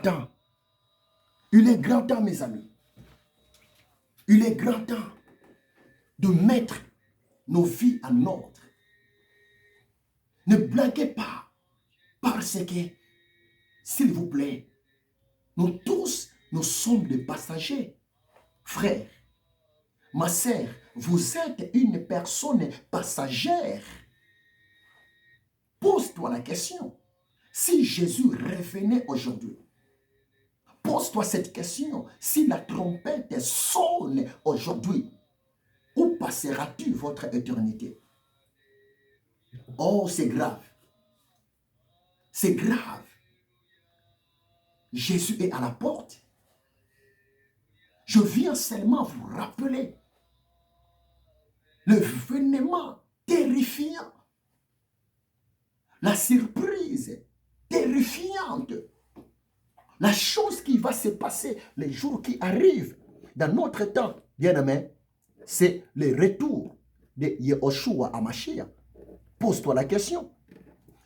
temps. Il est grand temps, mes amis. Il est grand temps de mettre nos vies en ordre. Ne blaguez pas parce que, s'il vous plaît, nous tous, nous sommes des passagers. Frère, ma sœur, vous êtes une personne passagère. Pose-toi la question. Si Jésus revenait aujourd'hui, pose-toi cette question. Si la trompette sonne aujourd'hui, où passeras-tu votre éternité? Oh, c'est grave. C'est grave. Jésus est à la porte. Je viens seulement vous rappeler l'événement terrifiant, la surprise terrifiante, la chose qui va se passer les jours qui arrivent dans notre temps, bien-aimé, c'est le retour de Yehoshua à Mashiach. Pose-toi la question.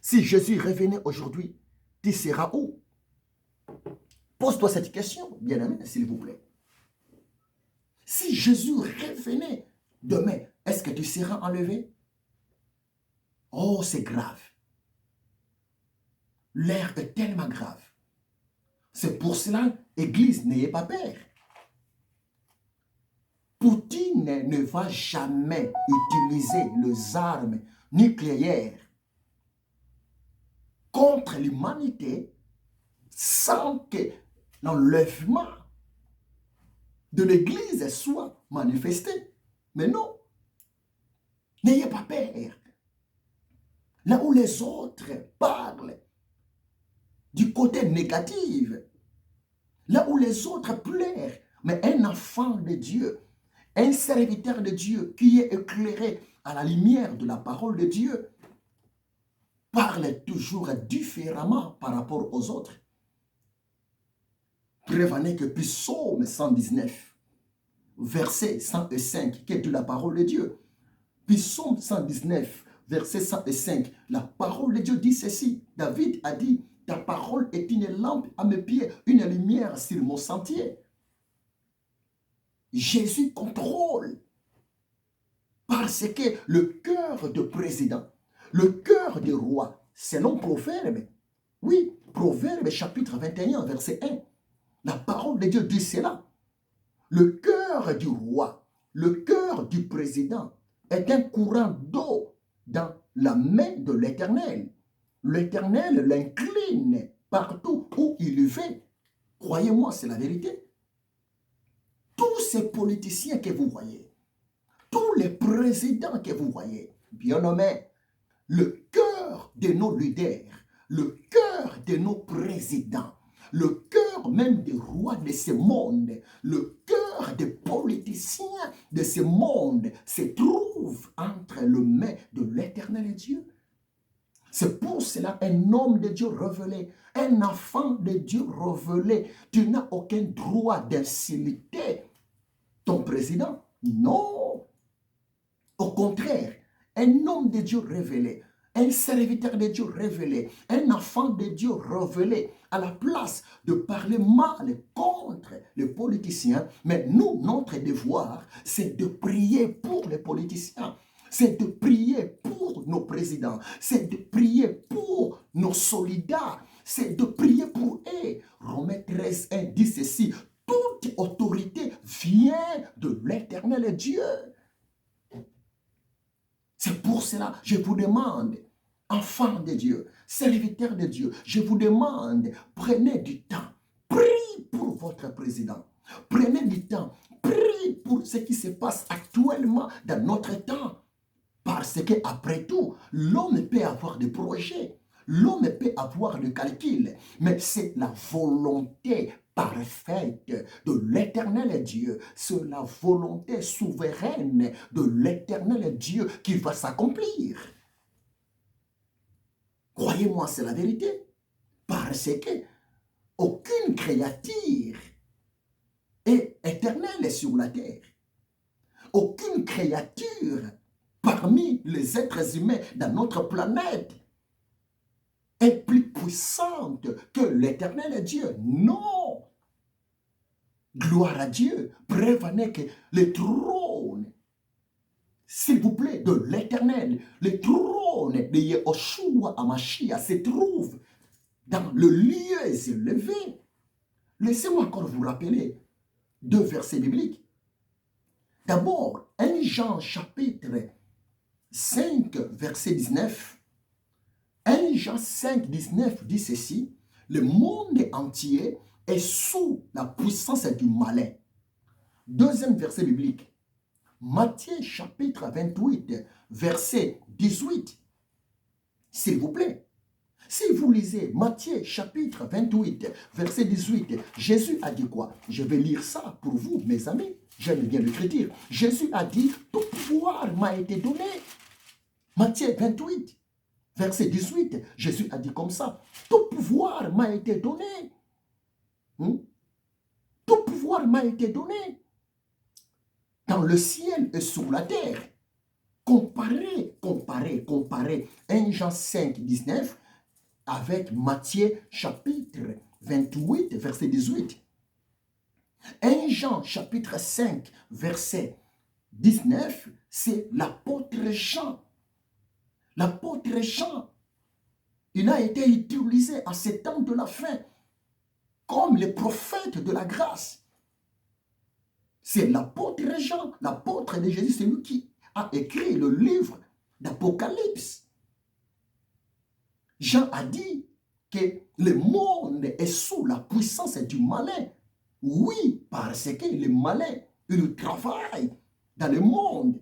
Si Jésus revenait aujourd'hui, tu seras où? Pose-toi cette question, bien-aimé, s'il vous plaît. Si Jésus revenait demain, est-ce que tu seras enlevé? Oh, c'est grave. L'air est tellement grave. C'est pour cela, Église, n'ayez pas peur. Poutine ne va jamais utiliser les armes nucléaires contre l'humanité sans que l'enlèvement de l'Église soit manifesté. Mais non, n'ayez pas peur. Là où les autres parlent du côté négatif, là où les autres pleurent, mais un enfant de Dieu, un serviteur de Dieu qui est éclairé à la lumière de la parole de Dieu, parle toujours différemment par rapport aux autres. Prévenez que Psaume 119, verset 105, qui est de la parole de Dieu. Psaume 119, verset 105, la parole de Dieu dit ceci. David a dit, ta parole est une lampe à mes pieds, une lumière sur mon sentier. Jésus contrôle. Parce que le cœur de président, le cœur de roi, selon Proverbe, oui, Proverbe chapitre 21, verset 1, la parole de Dieu dit cela. Le cœur du roi, le cœur du président est un courant d'eau dans la main de l'Éternel. L'Éternel l'incline partout où il va. Croyez-moi, c'est la vérité. Tous ces politiciens que vous voyez, tous les présidents que vous voyez, bien nommés, le cœur de nos leaders, le cœur de nos présidents, le cœur même des rois de ce monde, le cœur des politiciens de ce monde se trouve entre les mains de l'Éternel Dieu. C'est pour cela un homme de Dieu révélé, un enfant de Dieu révélé, tu n'as aucun droit d'insulter ton président. Non. Au contraire, un homme de Dieu révélé, un serviteur de Dieu révélé, un enfant de Dieu révélé, à la place de parler mal contre les politiciens, mais nous, notre devoir, c'est de prier pour les politiciens. C'est de prier pour nos présidents. C'est de prier pour nos soldats. C'est de prier pour eux. Romains 13, 1 dit ceci. Toute autorité vient de l'Éternel Dieu. C'est pour cela, je vous demande, enfants de Dieu, serviteurs de Dieu, je vous demande, prenez du temps. Priez pour votre président. Prenez du temps. Priez pour ce qui se passe actuellement dans notre temps. Parce qu'après tout, l'homme peut avoir des projets, l'homme peut avoir des calculs, mais c'est la volonté parfaite de l'Éternel Dieu, c'est la volonté souveraine de l'Éternel Dieu qui va s'accomplir. Croyez-moi, c'est la vérité. Parce que aucune créature est éternelle sur la terre. Aucune créature parmi les êtres humains dans notre planète est plus puissante que l'Éternel Dieu. Non. Gloire à Dieu. Prévenez que le trône, s'il vous plaît, de l'Éternel, le trône de Yehoshua Hamashiach se trouve dans le lieu élevé. Laissez-moi encore vous rappeler deux versets bibliques. D'abord, 1 Jean chapitre 5, verset 19. 1 Jean 5, 19 dit ceci: le monde entier est sous la puissance du malin. Deuxième verset biblique, Matthieu chapitre 28, verset 18. S'il vous plaît, si vous lisez Matthieu chapitre 28, verset 18, Jésus a dit quoi? Je vais lire ça pour vous, mes amis. J'aime bien l'écriture. Jésus a dit, tout pouvoir m'a été donné. Matthieu 28, verset 18, Jésus a dit comme ça, tout pouvoir m'a été donné. Tout pouvoir m'a été donné dans le ciel et sur la terre. Comparez 1 Jean 5, 19 avec Matthieu chapitre 28, verset 18. 1 Jean chapitre 5, verset 19, c'est l'apôtre Jean. L'apôtre Jean, il a été utilisé à ces temps de la fin comme le prophète de la grâce. C'est l'apôtre Jean, l'apôtre de Jésus, c'est lui qui a écrit le livre d'Apocalypse. Jean a dit que le monde est sous la puissance du malin. Oui, parce que le malin, il travaille dans le monde.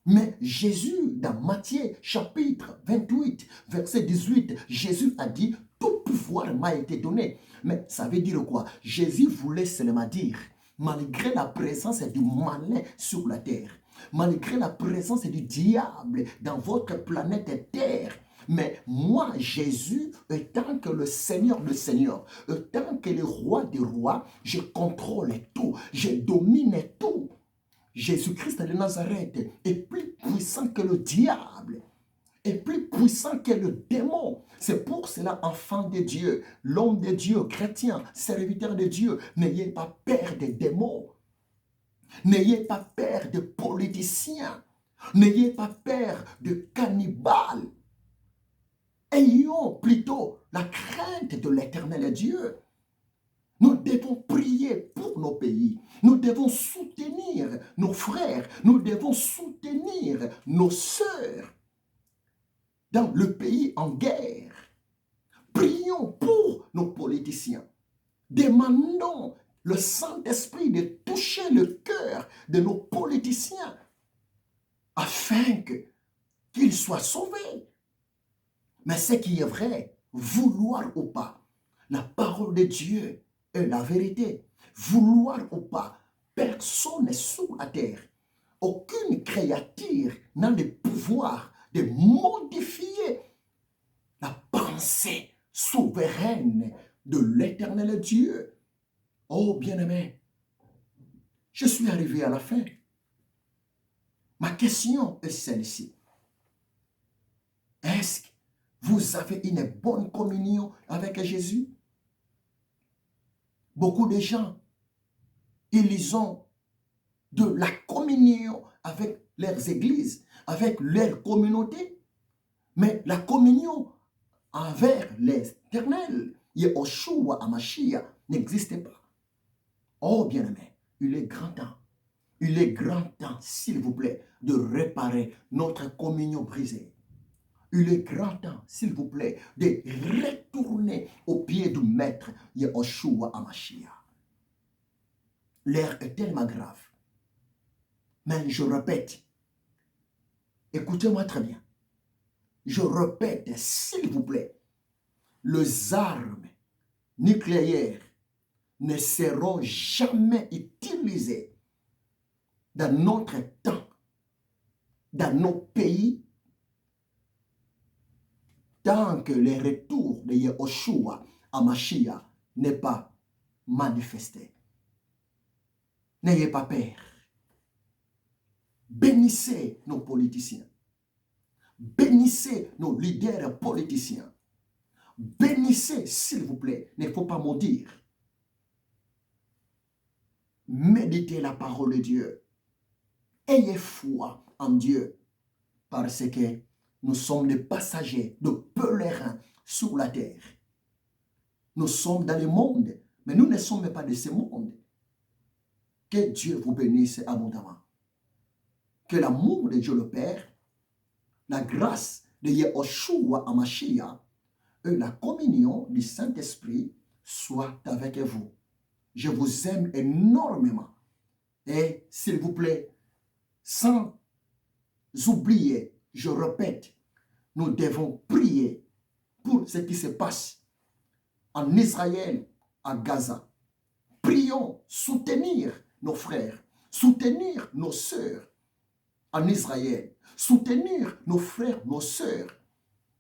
Mais Jésus, dans Matthieu chapitre 28, verset 18, Jésus a dit, tout pouvoir m'a été donné. Mais ça veut dire quoi? Jésus voulait seulement dire, malgré la présence du malin sur la terre, malgré la présence du diable dans votre planète Terre, mais moi, Jésus, étant que le Seigneur de Seigneurs, étant que le roi des rois, je contrôle tout, je domine tout. Jésus-Christ de Nazareth est plus puissant que le diable, est plus puissant que le démon. C'est pour cela, enfant de Dieu, l'homme de Dieu, chrétien, serviteur de Dieu, n'ayez pas peur des démons. N'ayez pas peur de politiciens. N'ayez pas peur de cannibales. Ayons plutôt la crainte de l'Éternel Dieu. Nous devons prier pour nos pays. Nous devons soutenir nos frères. Nous devons soutenir nos sœurs dans le pays en guerre. Prions pour nos politiciens. Demandons le Saint-Esprit de toucher le cœur de nos politiciens afin qu'ils soient sauvés. Mais ce qui est vrai, vouloir ou pas, la parole de Dieu est la vérité. Vouloir ou pas, personne n'est sous la terre. Aucune créature n'a le pouvoir de modifier la pensée souveraine de l'Éternel Dieu. Oh bien-aimé, je suis arrivé à la fin. Ma question est celle-ci. Est-ce que vous avez une bonne communion avec Jésus? Beaucoup de gens, ils ont de la communion avec leurs églises, avec leur communauté, mais la communion envers l'Éternel, Yehoshua Hamashiach, n'existe pas. Oh bien-aimé, il est grand temps, s'il vous plaît, de réparer notre communion brisée. Il est grand temps, s'il vous plaît, de retourner au pied du Maître Yehoshua Hamashiach. L'air est tellement grave. Mais je répète, écoutez-moi très bien. Je répète, s'il vous plaît, les armes nucléaires ne seront jamais utilisées dans notre temps, dans nos pays, tant que le retour de Yehoshua Hamashiach n'est pas manifesté. N'ayez pas peur. Bénissez nos politiciens. Bénissez nos leaders politiciens. Bénissez, s'il vous plaît. Il ne faut pas maudire. Méditez la parole de Dieu. Ayez foi en Dieu. Parce que nous sommes des passagers, de pèlerins sur la terre. Nous sommes dans le monde, mais nous ne sommes pas de ce monde. Que Dieu vous bénisse abondamment. Que l'amour de Dieu le Père, la grâce de Yahushua Hamashiach et la communion du Saint-Esprit soient avec vous. Je vous aime énormément. Et s'il vous plaît, sans oublier, je répète, nous devons prier pour ce qui se passe en Israël, à Gaza. Prions, soutenir nos frères, soutenir nos sœurs en Israël, soutenir nos frères, nos sœurs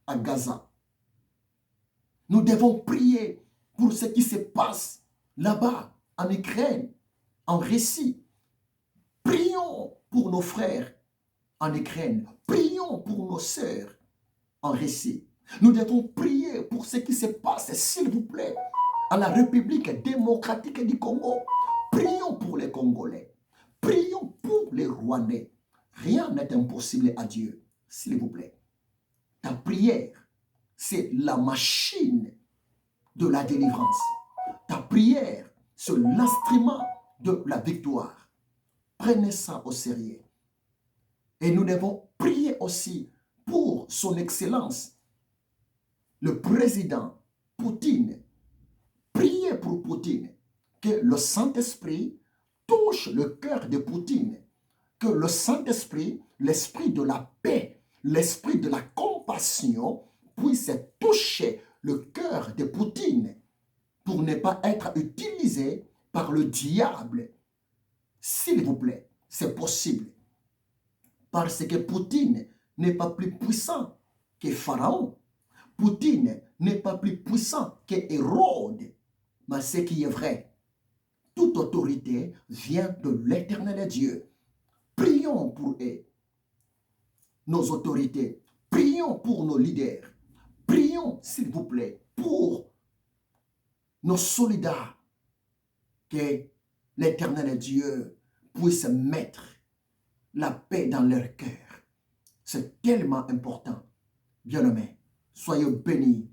à Gaza. Nous devons prier pour ce qui se passe là-bas, en Ukraine, en Russie. Prions pour nos frères en Ukraine. Prions pour nos sœurs en Russie. Nous devons prier pour ce qui se passe, s'il vous plaît, à la République démocratique du Congo. Prions pour les Congolais. Prions pour les Rwandais. Rien n'est impossible à Dieu, s'il vous plaît. Ta prière, c'est la machine de la délivrance. Ta prière, c'est l'instrument de la victoire. Prenez ça au sérieux. Et nous devons prier aussi pour son excellence, le président Poutine. Priez pour Poutine, que le Saint-Esprit touche le cœur de Poutine, que le Saint-Esprit, l'esprit de la paix, l'esprit de la compassion puisse toucher le cœur de Poutine pour ne pas être utilisé par le diable. S'il vous plaît, c'est possible. Parce que Poutine n'est pas plus puissant que Pharaon. Poutine n'est pas plus puissant que Hérode. Mais ce qui est vrai, toute autorité vient de l'Éternel Dieu. Prions pour eux, nos autorités. Prions pour nos leaders. Prions, s'il vous plaît, pour nos soldats. Que l'Éternel Dieu puisse mettre la paix dans leur cœur. C'est tellement important. Bien-aimés, soyez bénis.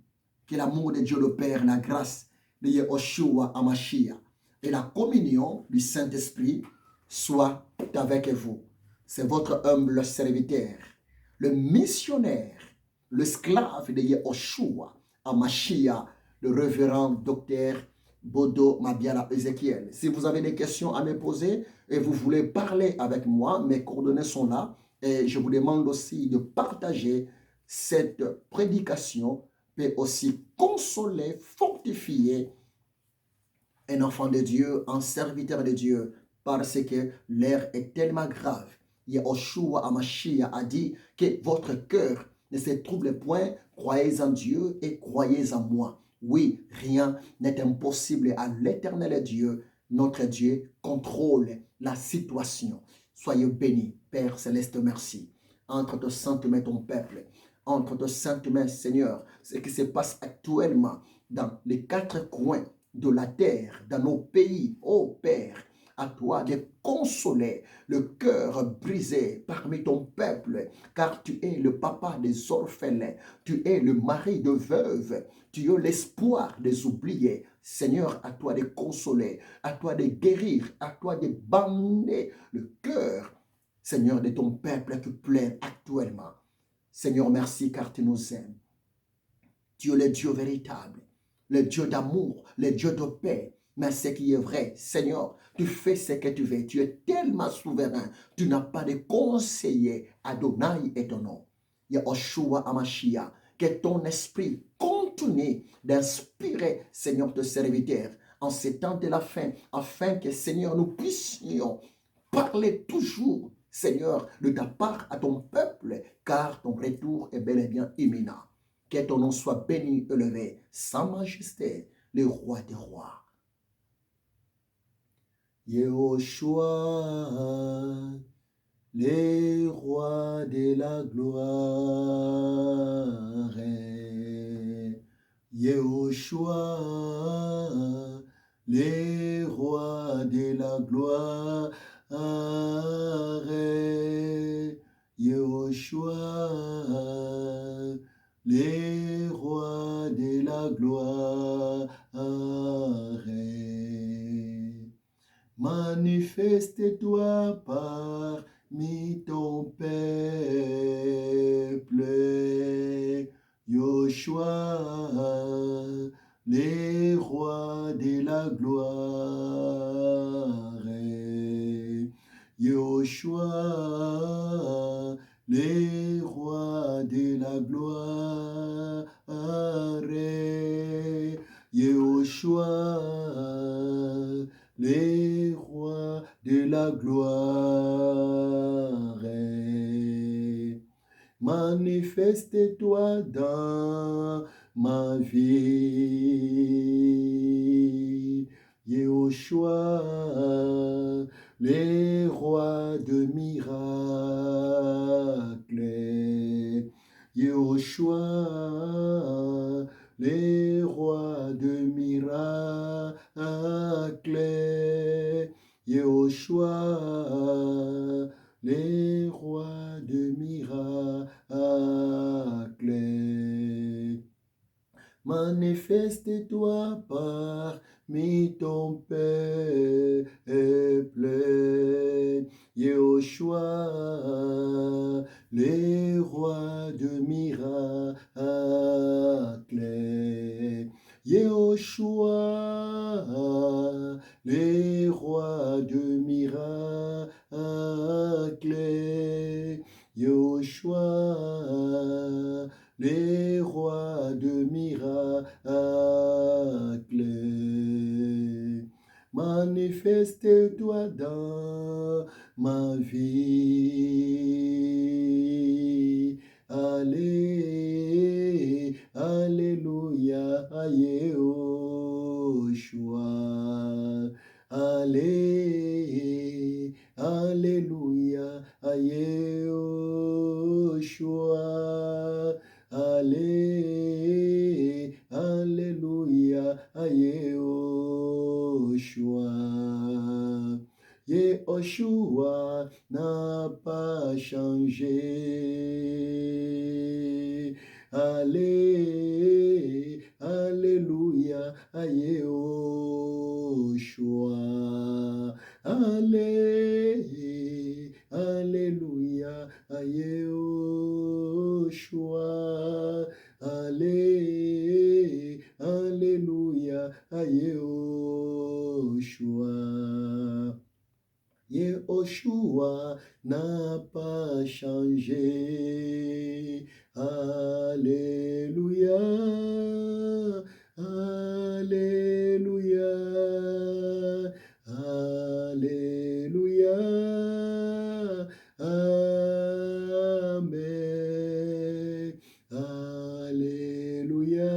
Que l'amour de Dieu le Père, la grâce de Yahushua Hamashiach et la communion du Saint-Esprit soient avec vous. C'est votre humble serviteur, le missionnaire, l'esclave de Yahushua Hamashiach, le révérend docteur Bodo Mabiala Ézéchiel. Si vous avez des questions à me poser et vous voulez parler avec moi, mes coordonnées sont là. Et je vous demande aussi de partager cette prédication, mais aussi consoler, fortifier un enfant de Dieu, un serviteur de Dieu, parce que l'air est tellement grave. Yahushua Hamashiach a dit que votre cœur ne se trouble point, croyez en Dieu et croyez en moi. Oui, rien n'est impossible à l'Éternel Dieu. Notre Dieu contrôle la situation. Soyez bénis, Père Céleste, merci. Entre tes saintes mains, ton peuple, entre tes saintes mains, Seigneur, ce qui se passe actuellement dans les quatre coins de la terre, dans nos pays, ô Père, à toi de consoler le cœur brisé parmi ton peuple, car tu es le papa des orphelins, tu es le mari de veuves, tu es l'espoir des oubliés. Seigneur, à toi de consoler, à toi de guérir, à toi de bander le cœur, Seigneur, de ton peuple qui pleure actuellement. Seigneur, merci car tu nous aimes. Tu es le Dieu véritable, le Dieu d'amour, le Dieu de paix. Mais ce qui est vrai, Seigneur, tu fais ce que tu veux. Tu es tellement souverain. Tu n'as pas de conseiller. Adonai est ton nom. Yahushua Hamashiach, que ton esprit continue d'inspirer, Seigneur, tes serviteurs en ces temps de la fin, afin que, Seigneur, nous puissions parler toujours, Seigneur, de ta part à ton peuple, car ton retour est bel et bien imminent. Que ton nom soit béni, élevé, sa majesté, le roi des rois. Yehoshua, les rois de la gloire. Yehoshua, les rois de la gloire. Yehoshua, les rois de la gloire. Manifeste-toi parmi ton peuple, Yoshua, les rois de la gloire. Yoshua, les rois de la gloire. Yoshua, les rois de la gloire. Manifeste-toi dans ma vie. Yehoshua, les rois de miracles. Yehoshua, les rois de miracles. Yehoshua, les rois de miracles. Manifeste-toi parmi ton peuple, Yehoshua, les rois de miracles. Yehoshua, les rois de miracles. Yehoshua, les rois de miracles. Manifeste-toi dans ma vie. Allez, alléluia, Yehoshua. Allez, alléluia, Yehoshua. Allez, alléluia, Yehoshua. Yehoshua n'a pas changé. Allez, alléluia, Yehoshua. Allez, alléluia, Yehoshua. Allez, alléluia, Yehoshua. Yehoshua n'a pas changé. Alléluia, alléluia, alléluia, amen. Alléluia,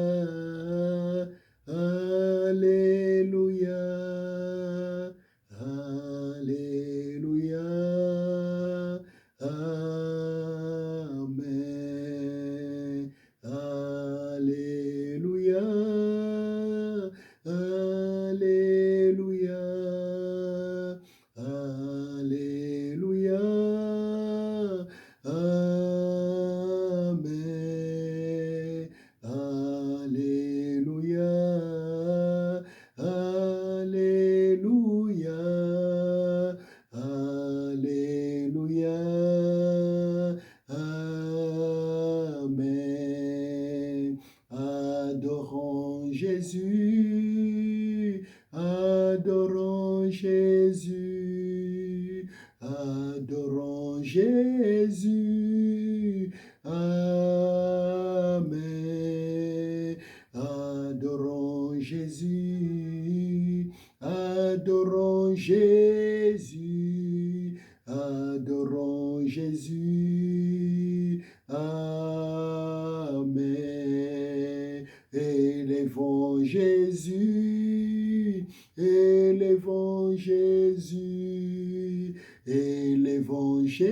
alléluia, alléluia, amen. Alléluia, alléluia, alléluia, amen. Alléluia, alléluia, alléluia, amen. Adorons Jésus, adorons Jésus, adorons Jésus, amen. Adorons Jésus, adorons Jésus, adorons Jésus, amen. Élevons Jésus, élevons Jésus, élevons Jésus.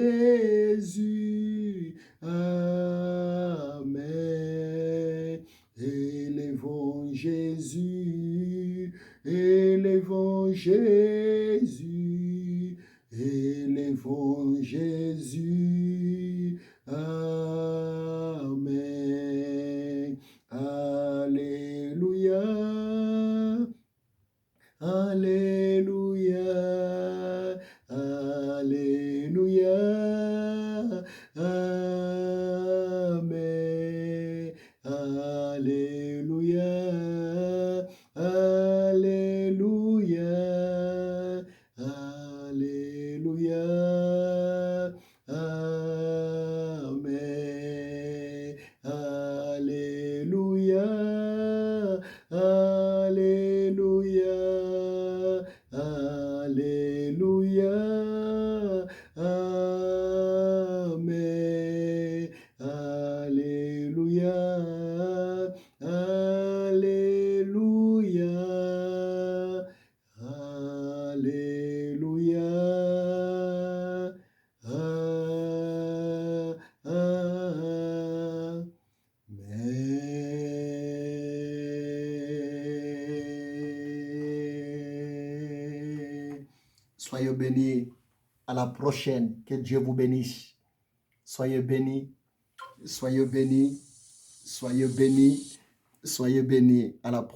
Amen. Élevons Jésus, élevons Jésus, élevons Jésus. Amen. Alléluia. Alléluia. Alléluia. Amen. Alléluia. Alléluia. Alléluia. Amen. Alléluia. Alléluia. Alléluia. Amen. Alléluia. Alléluia. Alléluia. Amen. Soyez bénis. À la prochaine. Que Dieu vous bénisse. Soyez bénis. Soyez bénis. Soyez bénis. Soyez bénis. À la prochaine.